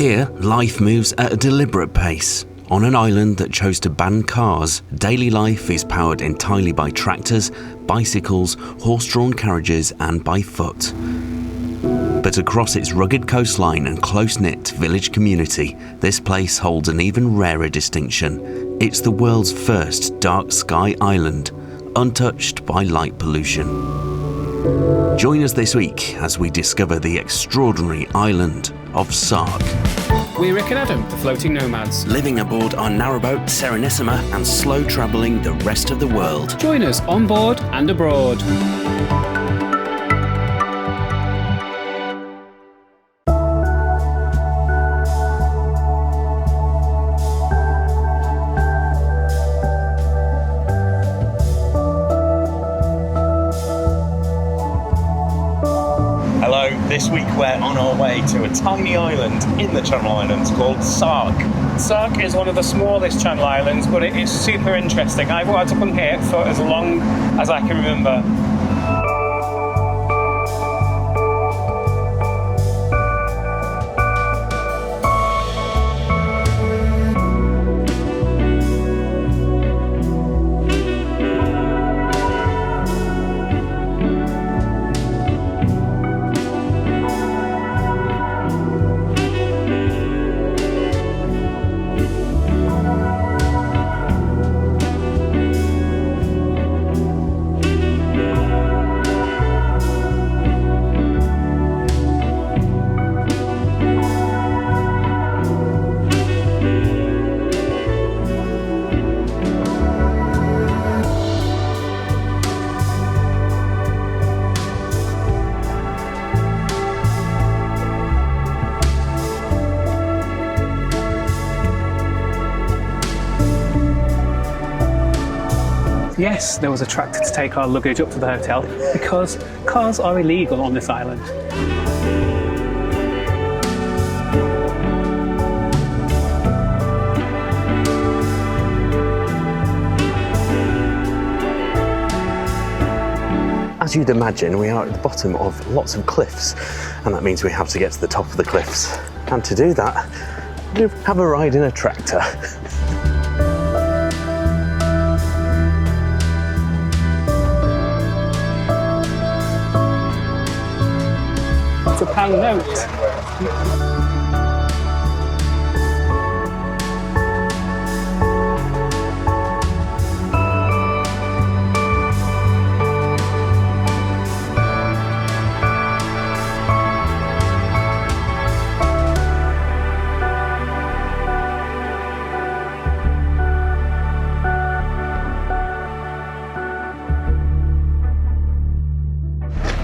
Here, life moves at a deliberate pace. On an island that chose to ban cars, daily life is powered entirely by tractors, bicycles, horse-drawn carriages and by foot. But across its rugged coastline and close-knit village community, this place holds an even rarer distinction. It's the world's first dark sky island, untouched by light pollution. Join us this week as we discover the extraordinary island of Sark. We're Rick and Adam, the floating nomads. Living aboard our narrowboat Serenissima and slow travelling the rest of the world. Join us on board and abroad. This week we're on our way to a tiny island in the Channel Islands called Sark. Sark is one of the smallest Channel Islands, but it is super interesting. I've worked up on here for as long as I can remember. Yes, there was a tractor to take our luggage up to the hotel because cars are illegal on this island. As you'd imagine, we are at the bottom of lots of cliffs, and that means we have to get to the top of the cliffs. And to do that, we have a ride in a tractor. It's a pound note.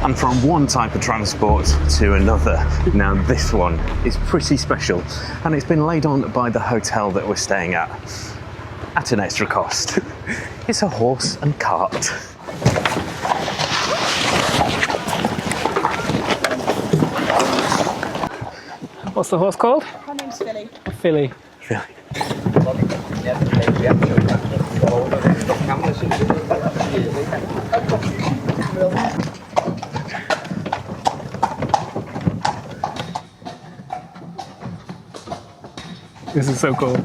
And from one type of transport to another. Now this one is pretty special, and it's been laid on by the hotel that we're staying at an extra cost. It's a horse and cart. What's the horse called? My name's Philly. Philly. This is so cool.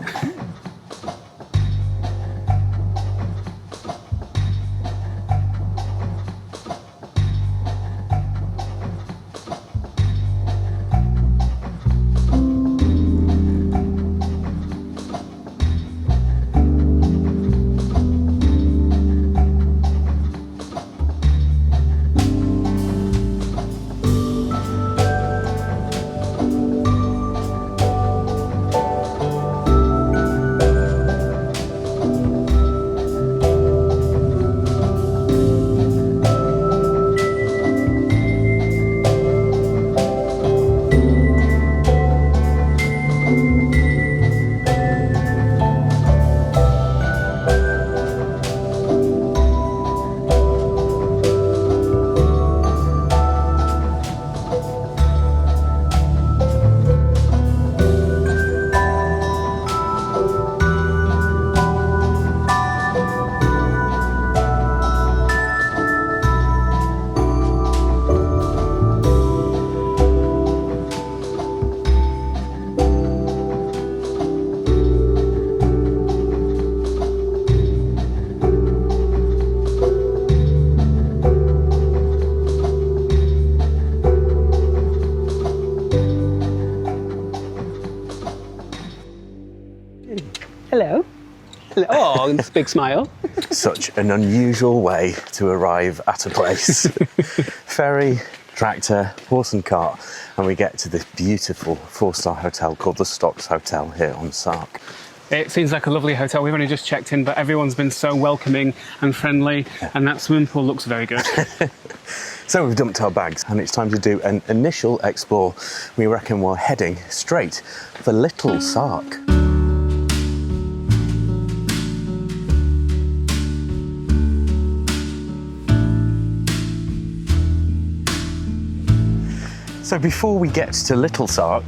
Hello. Hello. Oh, and this big smile. Such an unusual way to arrive at a place. Ferry, tractor, horse and cart, and we get to this beautiful 4-star hotel called the Stocks Hotel here on Sark. It seems like a lovely hotel. We've only just checked in, but everyone's been so welcoming and friendly, and that swimming pool looks very good. So we've dumped our bags and it's time to do an initial explore. We reckon we're heading straight for Little Sark. So before we get to Little Sark,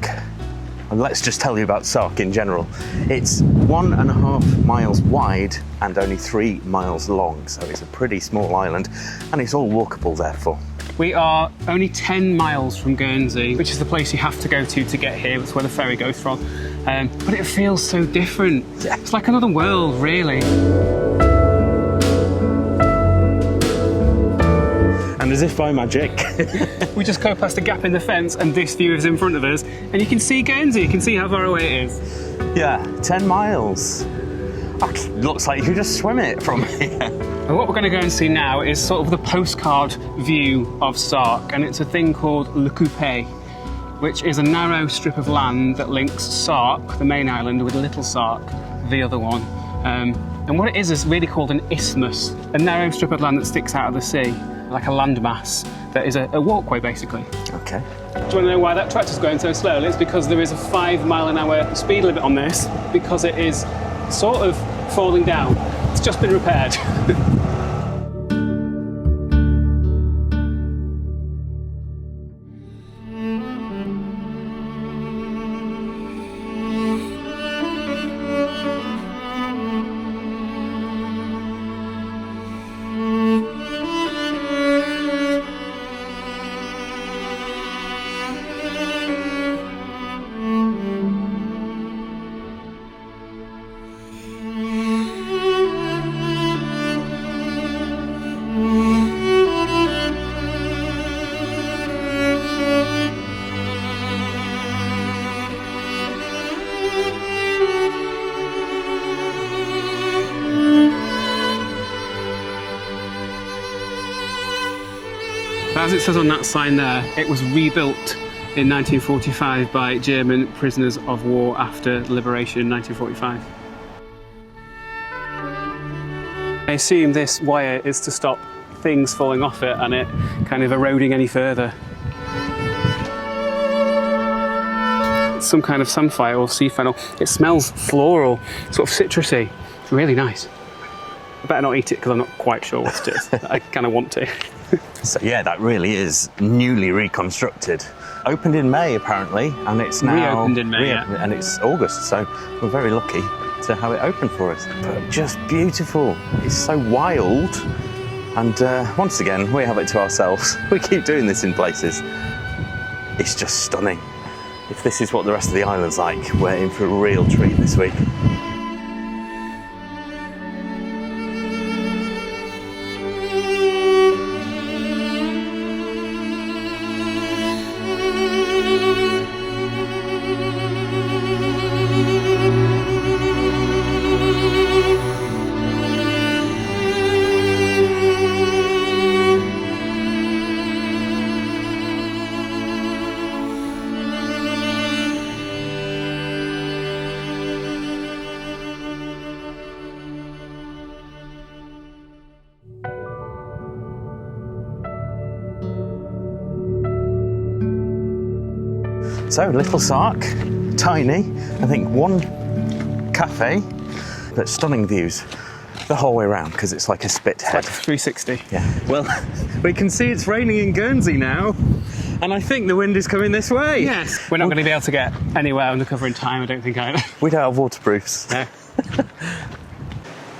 and let's just tell you about Sark in general. It's 1.5 miles wide and only 3 miles long, so it's a pretty small island, and it's all walkable therefore. We are only 10 miles from Guernsey, which is the place you have to go to get here. That's where the ferry goes from. But it feels so different. Yeah. It's like another world, really. And as if by magic, We just go past a gap in the fence and this view is in front of us, and you can see Guernsey, you can see how far away it is. yeah, 10 miles. Looks like you could just swim it from here. And what we're going to go and see now is sort of the postcard view of Sark, and it's a thing called Le Coupée, which is a narrow strip of land that links Sark, the main island, with Little Sark, the other one. And what it is really called an isthmus, a narrow strip of land that sticks out of the sea, like a landmass that is a walkway basically. Okay. Do you want to know why that tractor's going so slowly? It's because there is a 5 mile an hour speed limit on this, because it is sort of falling down. It's just been repaired. As it says on that sign there, it was rebuilt in 1945 by German prisoners of war after liberation in 1945. I assume this wire is to stop things falling off it and it kind of eroding any further. It's some kind of samphire or sea fennel. It smells floral, sort of citrusy. It's really nice. I better not eat it because I'm not quite sure what it is. I kind of want to. So yeah, that really is newly reconstructed. Opened in May apparently, and it's now Reopened in May, yeah. and it's August, so we're very lucky to have it open for us. But just beautiful. It's so wild, and once again we have it to ourselves. We keep doing this in places. It's just stunning. If this is what the rest of the island's like, we're in for a real treat this week. So, Little Sark, tiny, I think one cafe, but stunning views the whole way around because it's like a spit head. Like 360. Yeah. Well, we can see it's raining in Guernsey now, and I think the wind is coming this way. Yes. We're not going to be able to get anywhere undercover in time, I don't think either. We don't have waterproofs. No.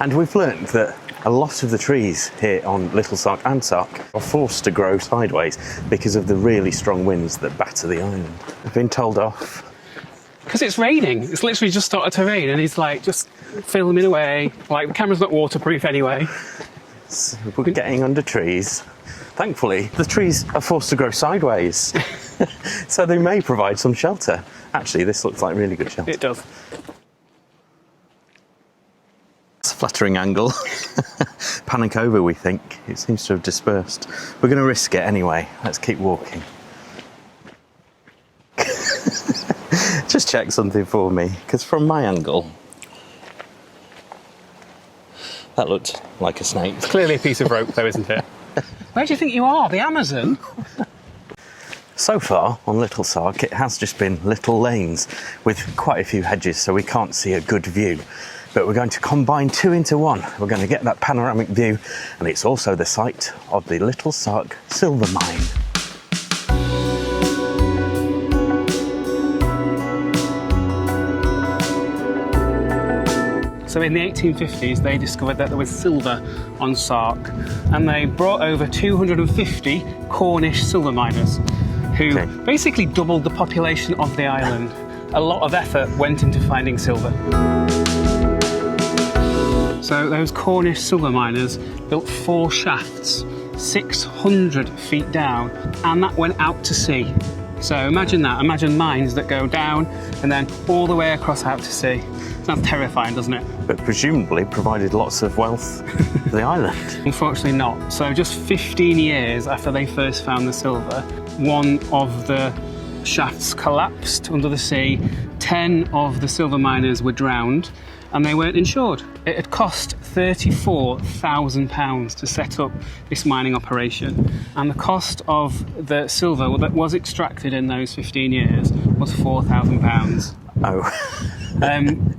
And we've learnt that a lot of the trees here on Little Sark and Sark are forced to grow sideways because of the really strong winds that batter the island. I've been told off. Because it's raining. It's literally just started to rain and he's like, just filming away. Like, the camera's not waterproof anyway. So we're getting under trees. Thankfully, the trees are forced to grow sideways. So they may provide some shelter. Actually, this looks like really good shelter. It does. a flattering angle. Panic over, we think. It seems to have dispersed. We're going to risk it anyway. Let's keep walking. Just check something for me, because from my angle, that looked like a snake. It's clearly a piece of rope though, isn't it? Where do you think you are? The Amazon? So far on Little Sark, it has just been little lanes with quite a few hedges, so we can't see a good view. But we're going to combine two into one. We're going to get that panoramic view, and it's also the site of the Little Sark silver mine. So in the 1850s, they discovered that there was silver on Sark, and they brought over 250 Cornish silver miners, who basically doubled the population of the island. A lot of effort went into finding silver. So those Cornish silver miners built 4 shafts, 600 feet down, and that went out to sea. So imagine that, imagine mines that go down and then all the way across out to sea. Sounds terrifying, doesn't it? But presumably provided lots of wealth for the island. Unfortunately not. So just 15 years after they first found the silver, one of the shafts collapsed under the sea, 10 of the silver miners were drowned, and they weren't insured. It had cost £34,000 to set up this mining operation, and the cost of the silver that was extracted in those 15 years was £4,000. Oh.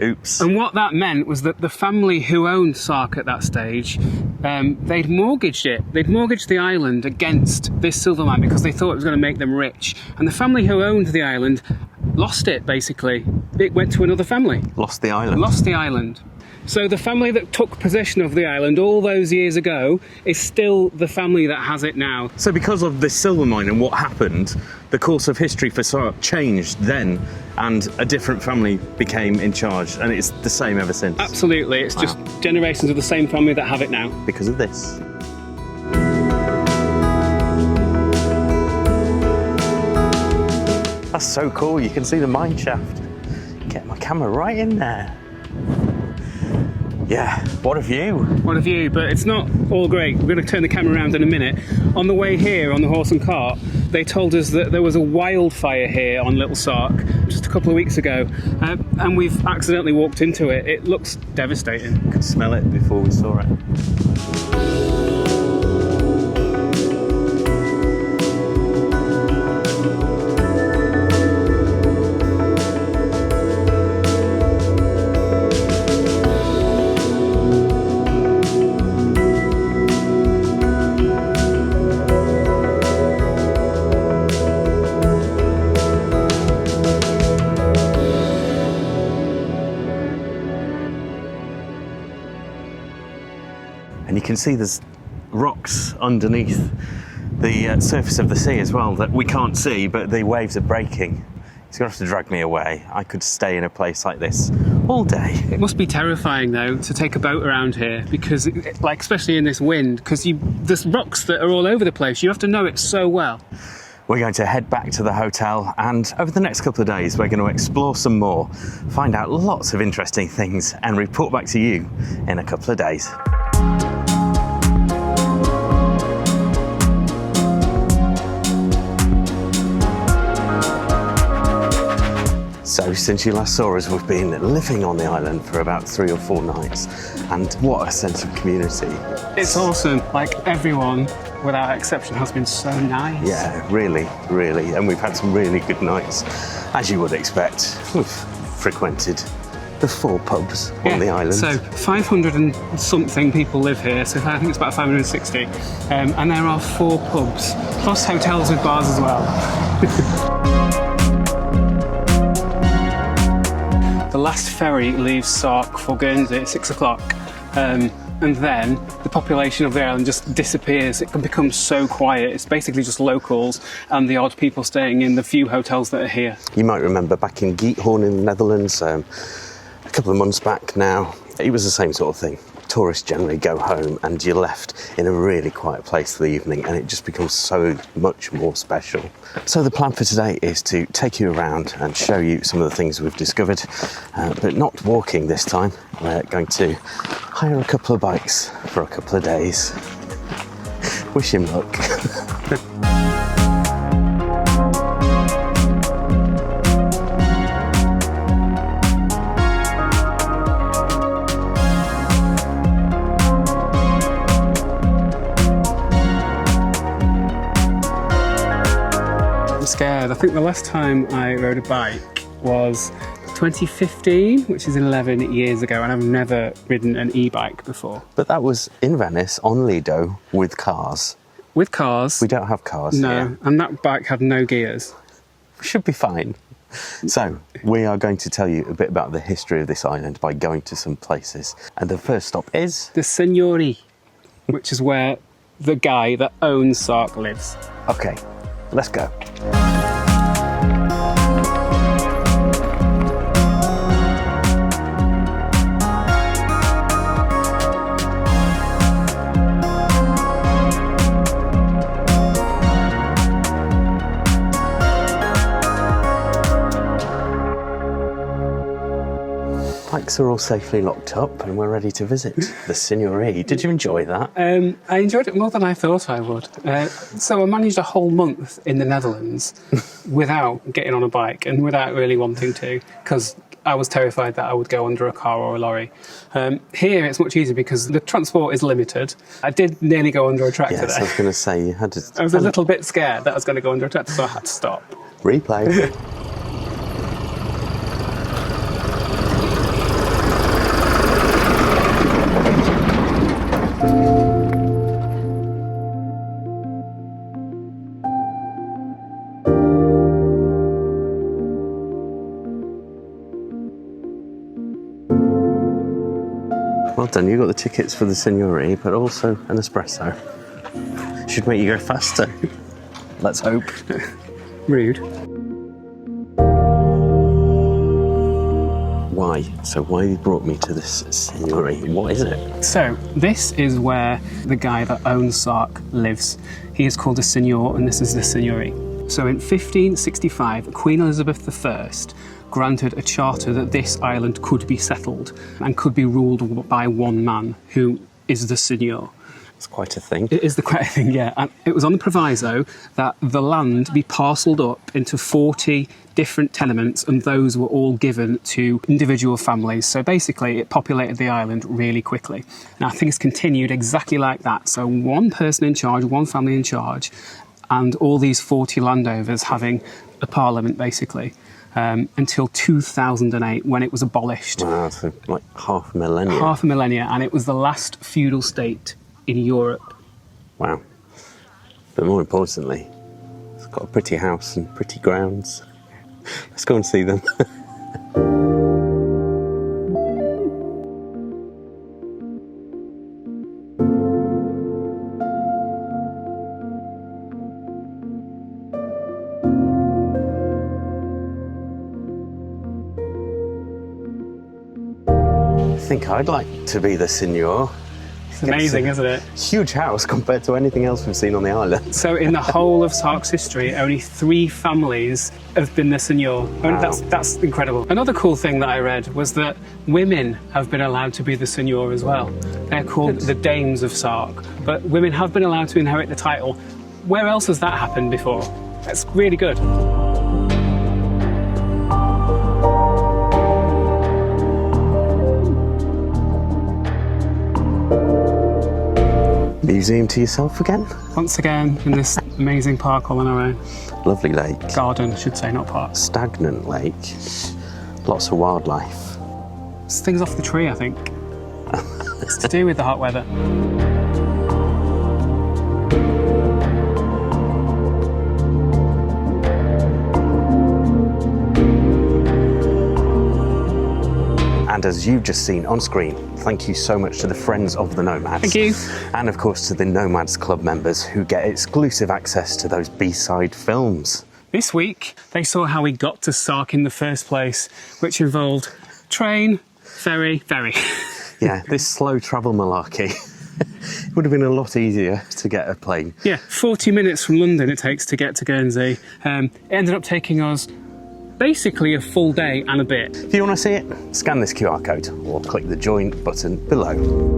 Oops. And what that meant was that the family who owned Sark at that stage, they'd mortgaged it. They'd mortgaged the island against this silver mine because they thought it was going to make them rich. And the family who owned the island lost it, basically. It went to another family. Lost the island. Lost the island. So the family that took possession of the island all those years ago is still the family that has it now. So because of this silver mine and what happened, the course of history for Sark changed then, and a different family became in charge, and it's the same ever since. Absolutely, it's just generations of the same family that have it now. Because of this. That's so cool, you can see the mine shaft. Get my camera right in there. Yeah, what a view. What a view, but it's not all great. We're going to turn the camera around in a minute. On the way here, on the horse and cart, they told us that there was a wildfire here on Little Sark just a couple of weeks ago, and we've accidentally walked into it. It looks devastating. Could smell it before we saw it. And you can see there's rocks underneath the surface of the sea as well that we can't see, but the waves are breaking. He's going to have to drag me away. I could stay in a place like this all day. It must be terrifying though to take a boat around here, because like especially in this wind, because there's rocks that are all over the place. You have to know it so well. We're going to head back to the hotel, and over the next couple of days we're going to explore some more, find out lots of interesting things, and report back to you in a couple of days. So since you last saw us, we've been living on the island for about 3 or 4 nights, and what a sense of community. It's awesome. Like, everyone, without exception, has been so nice. Yeah, really, really. And we've had some really good nights, as you would expect. We've frequented the 4 pubs on the island. So 500 and something people live here, so I think it's about 560. And there are 4 pubs, plus hotels with bars as well. The last ferry leaves Sark for Guernsey at 6 o'clock, and then the population of the island just disappears. It can become so quiet. It's basically just locals and the odd people staying in the few hotels that are here. You might remember back in Giethoorn in the Netherlands, a couple of months back now, it was the same sort of thing. Tourists generally go home and you're left in a really quiet place for the evening, and it just becomes so much more special. So the plan for today is to take you around and show you some of the things we've discovered, but not walking this time. We're going to hire a couple of bikes for a couple of days. Wish him luck. I'm scared. I think the last time I rode a bike was 2015, which is 11 years ago, and I've never ridden an e-bike before. But that was in Venice, on Lido, with cars. With cars? We don't have cars No, here. and that bike had no gears. Should be fine. So, we are going to tell you a bit about the history of this island by going to some places. And the first stop is... The Seigneurie, which is where the guy that owns Sark lives. Okay, let's go. Bikes are all safely locked up and we're ready to visit the Seigneurie. Did you enjoy that? I enjoyed it more than I thought I would. So I managed a whole month in the Netherlands without getting on a bike and without really wanting to, because I was terrified that I would go under a car or a lorry. Here it's much easier because the transport is limited. I did nearly go under a tractor Yes, I there. was going to say you had to... I was a little bit scared that I was going to go under a tractor, so I had to stop. Replay. Well done, you got the tickets for the Seigneurie, but also an espresso. Should make you go faster. Let's hope. Rude. Why? So why you brought me to this Seigneurie? What is it? So, this is where the guy that owns Sark lives. He is called a seigneur, and this is the Seigneurie. So in 1565, Queen Elizabeth I granted a charter that this island could be settled and could be ruled by one man, who is the seigneur. It's quite a thing. It is the quite a thing, yeah. And it was on the proviso that the land be parcelled up into 40 different tenements, and those were all given to individual families. So basically, it populated the island really quickly. Now, things continued exactly like that. So one person in charge, one family in charge, and all these 40 landowners having a parliament, basically, until 2008, when it was abolished. Wow, so like half a millennia. Half a millennia, and it was the last feudal state in Europe. Wow. But more importantly, it's got a pretty house and pretty grounds. Let's go and see them. I think I'd like to be the seigneur. It's amazing, isn't it? Huge house compared to anything else we've seen on the island. So in the whole of Sark's history, only 3 families have been the seigneur. Wow. That's incredible. Another cool thing that I read was that women have been allowed to be the seigneur as well. They're called the dames of Sark, but women have been allowed to inherit the title. Where else has that happened before? That's really good. Museum to yourself again? Once again, in this amazing park all on our own. Lovely lake. Garden, I should say, not park. Stagnant lake. Lots of wildlife. It's things off the tree, I think. It's to do with the hot weather. And as you've just seen on screen, thank you so much to the friends of the Nomads. Thank you. And of course to the Nomads Club members who get exclusive access to those B-side films. This week, they saw how we got to Sark in the first place, which involved train, ferry. Yeah, this slow travel malarkey. It would have been a lot easier to get a plane. Yeah, 40 minutes from London it takes to get to Guernsey. It ended up taking us basically a full day and a bit. If you want to see it, scan this QR code or click the join button below.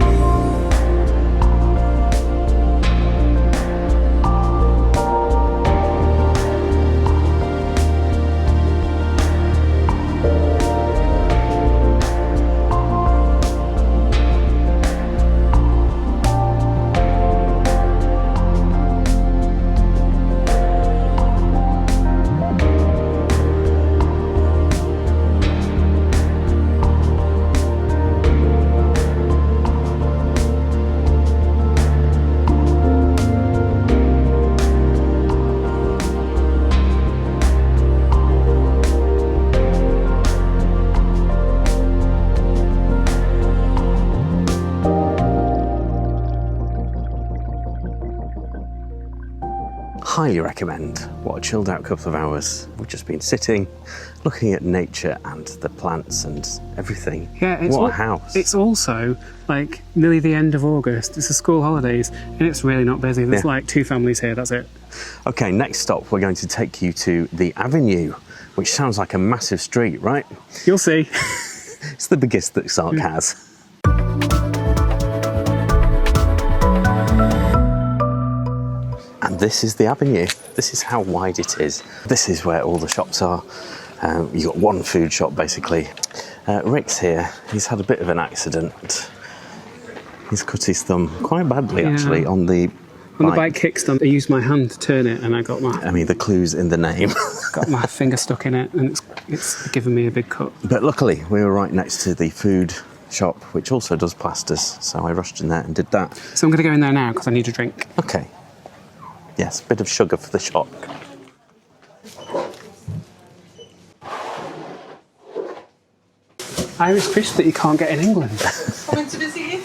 Highly recommend. What a chilled out couple of hours. We've just been sitting, looking at nature and the plants and everything. Yeah, what a house. It's also like nearly the end of August. It's the school holidays and it's really not busy. There's like 2 families here, that's it. Okay, next stop we're going to take you to the Avenue, which sounds like a massive street, right? You'll see. It's the biggest that Sark has. And this is the Avenue. This is how wide it is. This is where all the shops are. You've got one food shop basically. Rick's here. He's had a bit of an accident. He's cut his thumb quite badly actually on the bike kickstand. I used my hand to turn it and I got my... I mean, the clue's in the name. got my finger stuck in it and it's given me a big cut. But luckily we were right next to the food shop, which also does plasters. So I rushed in there and did that. So I'm going to go in there now because I need a drink. Okay. Yes, bit of sugar for the shock. Irish crisp that you can't get in England. Coming to visit you?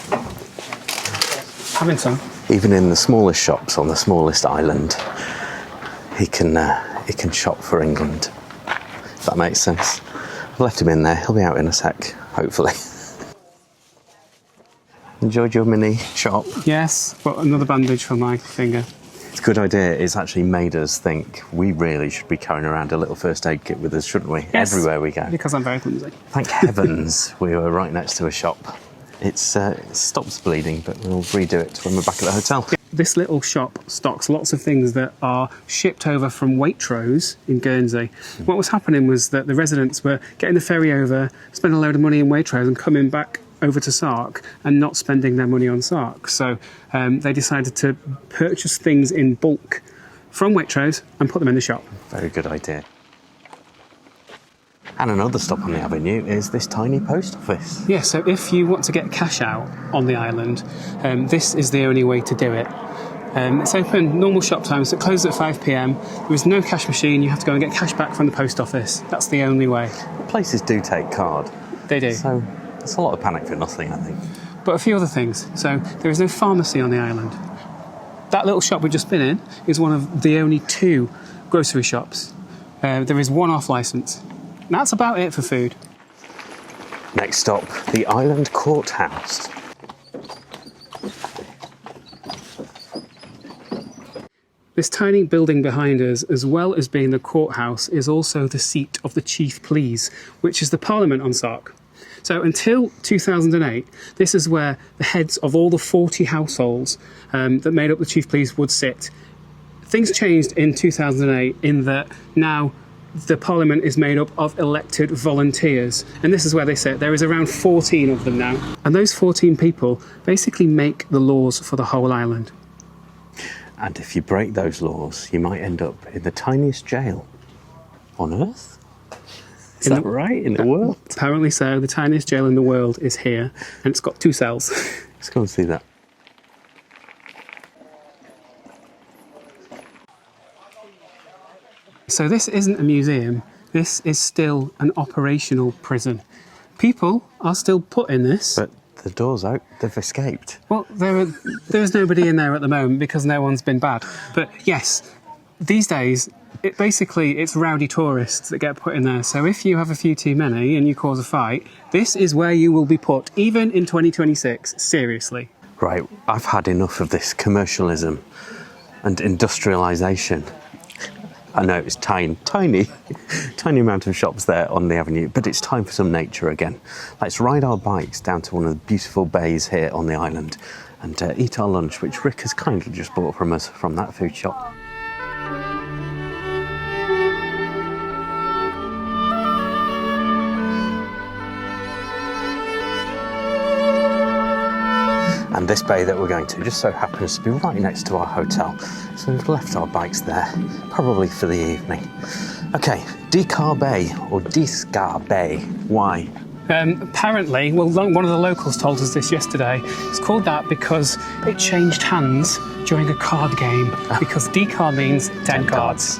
Having some. Even in the smallest shops on the smallest island, he can shop for England. If that makes sense. I've left him in there. He'll be out in a sec, hopefully. Enjoyed your mini shop? Yes, but another bandage for my finger. It's a good idea. It's actually made us think we really should be carrying around a little first aid kit with us, shouldn't we? Yes, everywhere we go. Because I'm very clumsy. Thank heavens we were right next to a shop. It stops bleeding, but we'll redo it when we're back at the hotel. This little shop stocks lots of things that are shipped over from Waitrose in Guernsey. What was happening was that the residents were getting the ferry over, spending a load of money in Waitrose and coming back over to Sark and not spending their money on Sark. So they decided to purchase things in bulk from Waitrose and put them in the shop. Very good idea. And another stop on the Avenue is this tiny post office. Yeah, so if you want to get cash out on the island, this is the only way to do it. It's open normal shop times, so it closes at 5 p.m. There is no cash machine, you have to go and get cash back from the post office. That's the only way. Places do take card. They do. So it's a lot of panic for nothing, I think. But a few other things. So there is no pharmacy on the island. That little shop we've just been in is one of the only 2 grocery shops. There is one off licence. That's about it for food. Next stop, the Island Courthouse. This tiny building behind us, as well as being the courthouse, is also the seat of the Chief Pleas, which is the Parliament on Sark. So until 2008, this is where the heads of all the 40 households that made up the Chief Pleas would sit. Things changed in 2008 in that now the Parliament is made up of elected volunteers, and this is where they sit. There is around 14 of them now, and those 14 people basically make the laws for the whole island. And if you break those laws, you might end up in the tiniest jail on Earth. Is that right? In the world? Apparently so. The tiniest jail in the world is here, and it's got 2 cells. Let's go and see that. So this isn't a museum, this is still an operational prison. People are still put in this. But the door's out, they've escaped. Well, there's nobody in there at the moment because no one's been bad. But yes, these days, it's rowdy tourists that get put in there. So if you have a few too many and you cause a fight, this is where you will be put, even in 2026, seriously. Right, I've had enough of this commercialism and industrialisation. I know it's tiny amount of shops there on the avenue, but it's time for some nature again. Let's ride our bikes down to one of the beautiful bays here on the island and eat our lunch, which Rick has kindly just bought from us from that food shop. And this bay that we're going to just so happens to be right next to our hotel. So we've left our bikes there, probably for the evening. Okay, Decar Bay or Discar Bay. Why? Apparently, well, one of the locals told us this yesterday. It's called that because it changed hands during a card game. Because Decar means 10 cards.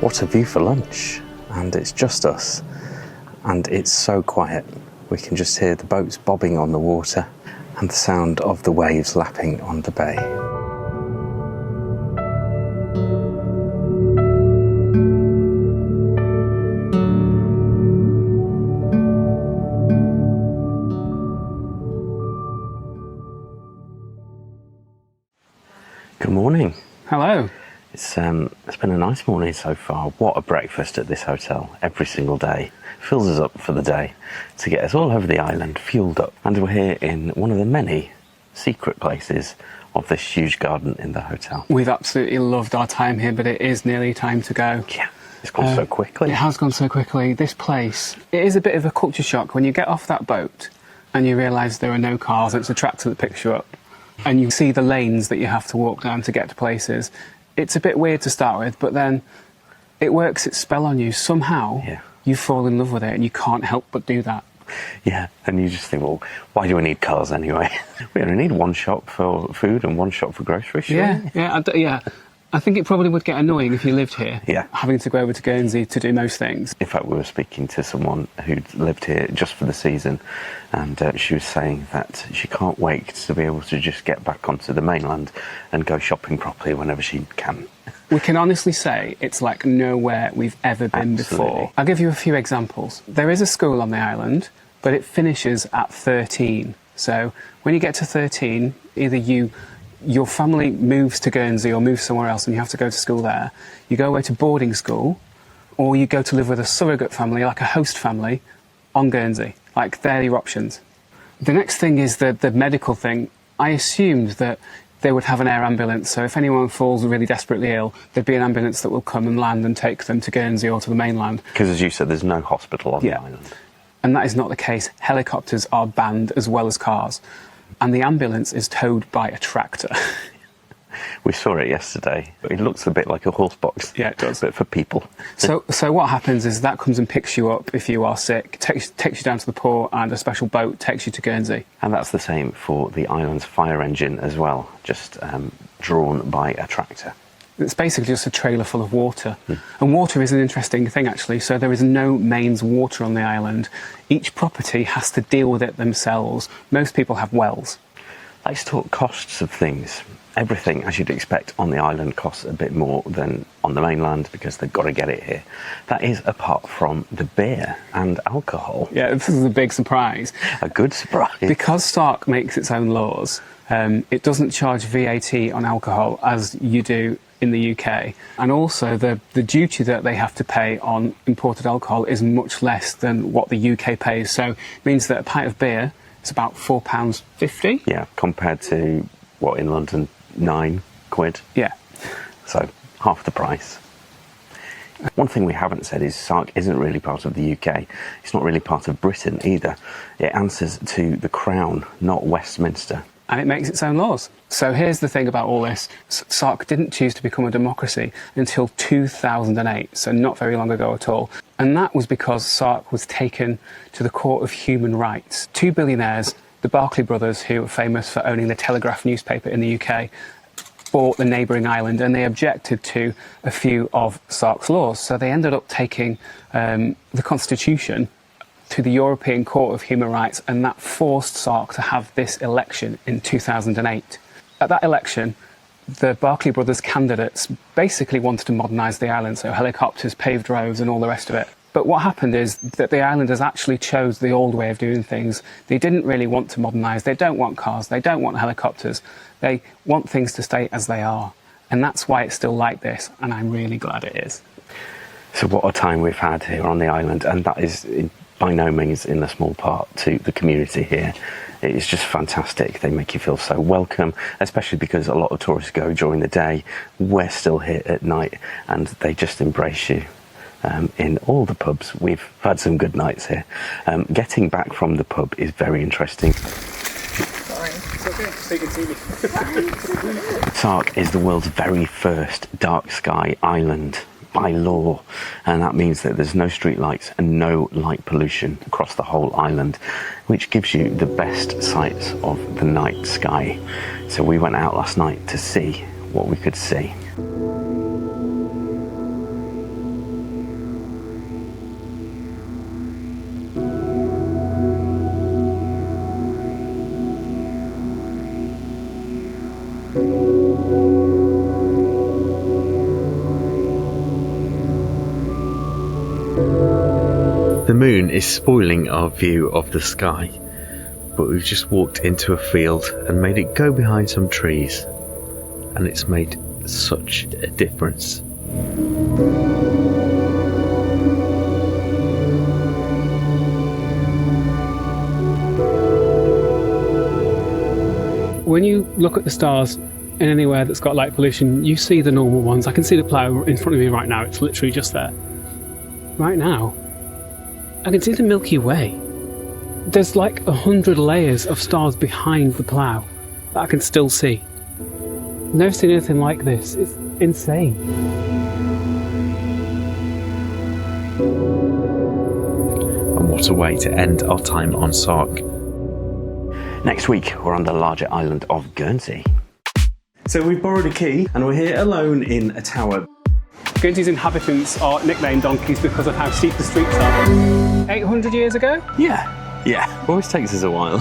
What a view for lunch, and it's just us, and it's so quiet. We can just hear the boats bobbing on the water and the sound of the waves lapping on the bay. Good morning. Hello. It's been a nice morning so far. What a breakfast at this hotel every single day. Fills us up for the day to get us all over the island, fueled up. And we're here in one of the many secret places of this huge garden in the hotel. We've absolutely loved our time here, but it is nearly time to go. Yeah, it's gone so quickly. It has gone so quickly. This place, it is a bit of a culture shock when you get off that boat and you realise there are no cars. It's a tractor that picks you up. And you see the lanes that you have to walk down to get to places. It's a bit weird to start with, but then it works its spell on you. Somehow, you fall in love with it and you can't help but do that. Yeah, and you just think, well, why do we need cars anyway? We only need one shop for food and one shop for groceries, Yeah. I think it probably would get annoying if you lived here, Yeah. having to go over to Guernsey to do most things. In fact, we were speaking to someone who'd lived here just for the season, and she was saying that she can't wait to be able to just get back onto the mainland and go shopping properly whenever she can. We can honestly say it's like nowhere we've ever been before. I'll give you a few examples. There is a school on the island, but it finishes at 13. So when you get to 13, either your family moves to Guernsey or moves somewhere else and you have to go to school there, you go away to boarding school, or you go to live with a surrogate family, like a host family, on Guernsey. Like, they're your options. The next thing is the medical thing. I assumed that they would have an air ambulance, so if anyone falls really desperately ill, there'd be an ambulance that will come and land and take them to Guernsey or to the mainland. Because, as you said, there's no hospital on the island. And that is not the case. Helicopters are banned as well as cars. And the ambulance is towed by a tractor. We saw it yesterday. It looks a bit like a horse box. Yeah, it does. But for people. So what happens is that comes and picks you up if you are sick, takes you down to the port, and a special boat takes you to Guernsey. And that's the same for the island's fire engine as well, just drawn by a tractor. It's basically just a trailer full of water. And water is an interesting thing, actually. So there is no mains water on the island. Each property has to deal with it themselves. Most people have wells. Let's talk costs of things. Everything, as you'd expect, on the island costs a bit more than on the mainland because they've got to get it here. That is apart from the beer and alcohol. Yeah, this is a big surprise. A good surprise. Because Sark makes its own laws, it doesn't charge VAT on alcohol as you do in the UK. And also the duty that they have to pay on imported alcohol is much less than what the UK pays. So it means that a pint of beer is about £4.50. Yeah, compared to, what, in London, £9. Yeah. So half the price. One thing we haven't said is Sark isn't really part of the UK. It's not really part of Britain either. It answers to the Crown, not Westminster. and it makes its own laws. So here's the thing about all this. Sark didn't choose to become a democracy until 2008, so not very long ago at all. And that was because Sark was taken to the Court of Human Rights. Two billionaires, the Barclay brothers, who are famous for owning the Telegraph newspaper in the UK, bought the neighbouring island, and they objected to a few of Sark's laws. So they ended up taking the constitution to the European Court of Human Rights, and that forced Sark to have this election in 2008. At that election, the Barclay brothers candidates basically wanted to modernise the island, so helicopters, paved roads and all the rest of it. But what happened is that the islanders actually chose the old way of doing things. They didn't really want to modernise. They don't want cars. They don't want helicopters. They want things to stay as they are. And that's why it's still like this, and I'm really glad it is. So what a time we've had here on the island, and that is by no means in a small part to the community here. It's just fantastic. They make you feel so welcome, especially because a lot of tourists go during the day. We're still here at night, and they just embrace you. In all the pubs. We've had some good nights here. Getting back from the pub is very interesting. Sorry, it's okay, so you can see me. Sark is the world's very first dark sky island by law, and that means that there's no street lights and no light pollution across the whole island, which gives you the best sights of the night sky. So we went out last night to see what we could see. The moon is spoiling our view of the sky, but we've just walked into a field and made it go behind some trees, and it's made such a difference. When you look at the stars in anywhere that's got light pollution, you see the normal ones. I can see the plough in front of me right now. It's literally just there. Right now, I can see the Milky Way. There's like 100 layers of stars behind the plough that I can still see. I've never seen anything like this. It's insane. And what a way to end our time on Sark. Next week, we're on the larger island of Guernsey. So we've borrowed a key and we're here alone in a tower. Guernsey's inhabitants are nicknamed donkeys because of how steep the streets are. 800 years ago? Yeah. Always takes us a while.